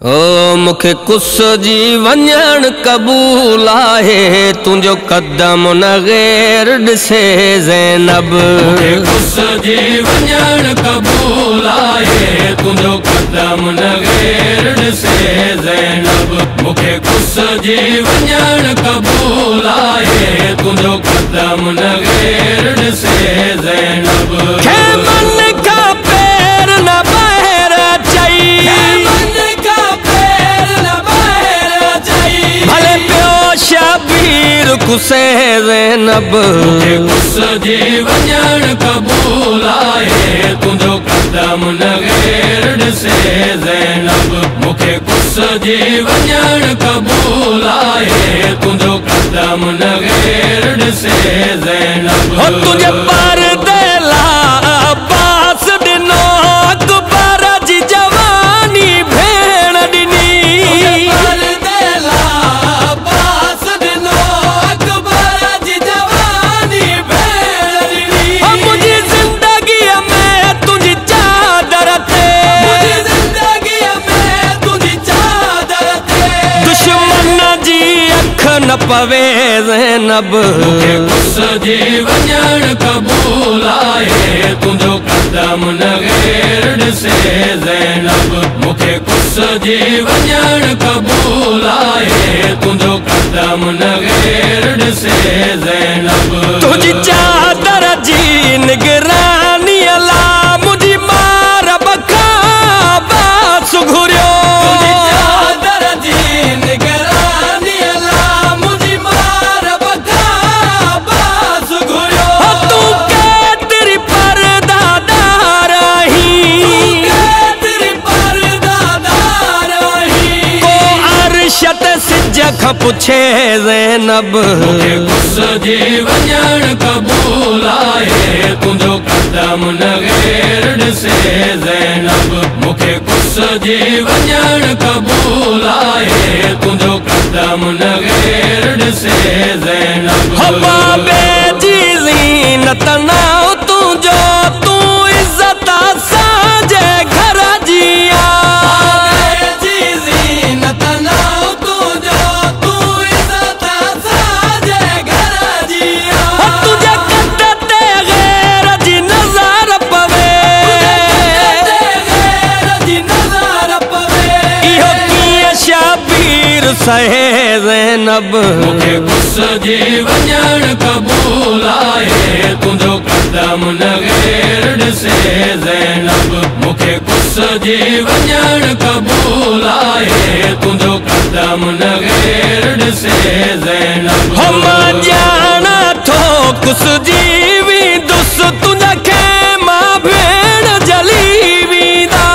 ओ मुखे कुस जी वञण कबूल आहे तुंहिंजो कदम न गैर ॾिसे ज़ैनब। मुखे कुस जी वञण कबूल आहे तुंहिंजो कदम न गैर ॾिसे ज़ैनब। मुखे कुस जी वञण कबूल आहे तुंहिंजो कदम न गैर ॾिसे ज़ैनब। मन का पैर न ॿाहिर अचई भले पियो शबीर कुसे ज़ैनब। मुखे कुस जी वञण कबूल आहे तुंहिंजो कदम न गैर ॾिसे ज़ैनब। मुखे कुस जी वञण कबूल आहे तुंहिंजो कदम न गैर ॾिसे ज़ैनब। हो तुझे पर्दे ला अब्बास ॾिनो अकबर जी जवानी भेण ॾिनी। मुंहिंजी ज़िंदगीअ में तुंहिंजी चादर ते दुश्मन जी अख न पवे ज़ैनब। मुखे कुस जी वञण कबूल आहे तुंहिंजो कदम न गैर ॾिसे ज़ैनब। मुखे कुस जी वञण कबूल आहे तुंहिंजो कदम न गैर ॾिसे ज़ैनब। तुझी चादर जी निगरानी अला मुझी मार बखा बास घुरियो। चादर जी निगरानी अला मुझी मार बखा बास घुरियो। तू केतिरी परदादार आहीं को अर्श ते सिज खां पुछे ज़ैनब। मुखे कुस जी वञण कबूल आहे तुंहिंजो कदम न गैर ॾिसे ज़ैनब। मुखे कुस जी वञण कबूल आहे तुंहिंजो कदम न गैर ॾिसे ज़ैनब। हो बाबे जी ज़ीनत नाओ तुंहिंजो तू इज़्ज़त असांजे घर जी सहे ज़ैनब। मुखे कुस जी वञण कबूल आहे तुंहिंजो कदम न गैर ॾिसे ज़ैनब। मुखे कुस जी वञण कबूल आहे तुंहिंजो कदम न गैर ॾिसे ज़ैनब। हो मां ॼाणा थो कुस जी वेंदुस तुंहिंजा खेमा भेण जली वेंदा।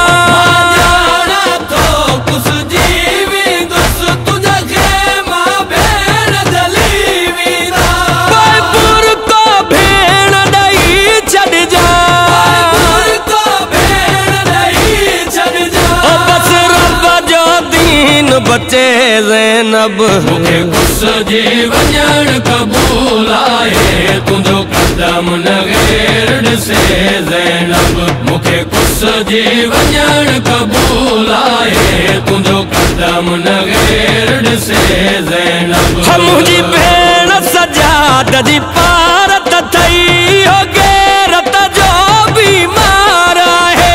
बचे ज़ैनब। मुखे कुस जी वञण कबूल आहे तुंहिंजो कदम न गैर ॾिसे ज़ैनब। मुखे कुस जी वञण कबूल आहे तुंहिंजो कदम न गैर ॾिसे ज़ैनब। मुंहिंजी भेण सजाद जी पारत थई हो गैरत जो बीमार आहे।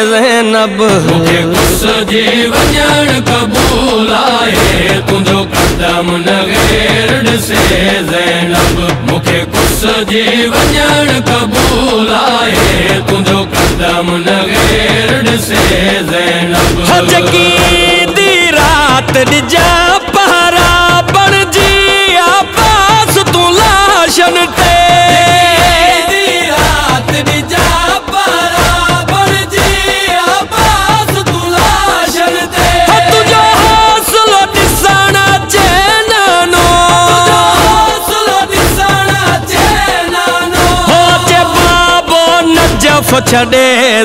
ज़ैनब। मुखे कुस जी वञण कबूल आहे तुंहिंजो कदम न गैर ॾिसे ज़ैनब। मुखे कुस जी वञण कबूल आहे तुंहिंजो कदम न गैर ॾिसे ज़ैनब। जगी दी रात ॾिजा पहरा बणजी आबास तूं लाशन ते। तर्फ़ छॾे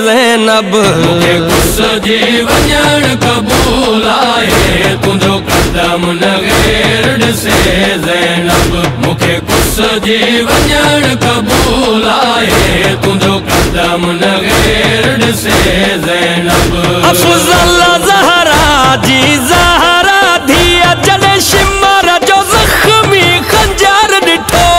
ज़ैनब मूंखे कुसजी वञण क़बूल आहे तुंहिंजो कदम न ग़ैर ॾिसे ज़ैनब मूंखे कुसजी वञण क़बूल आहे तुंहिंजो कदम न ग़ैर ॾिसे ज़ैनब अफ़ज़ल ज़हरा जी ज़हरा धीअ जॾहिं शिमर जो ज़ख़्मी खंजर ॾिठो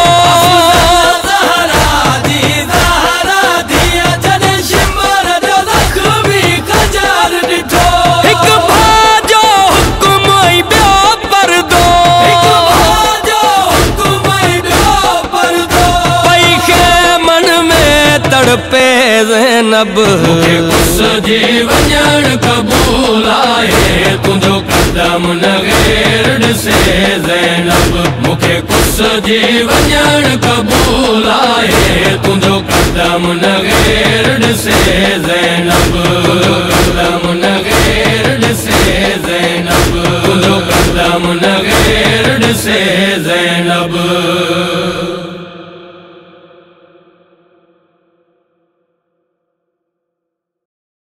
हिकु भाउ जो हुकुम ऐं ॿियो परदो पई ख़ैमन में तड़पे ज़ैनब मूंखे कुसजी वञण क़बूल आहे तुंहिंजो कदम न ग़ैर ॾिसे ज़ैनब मूंखे कुसजी वञण क़बूल आहे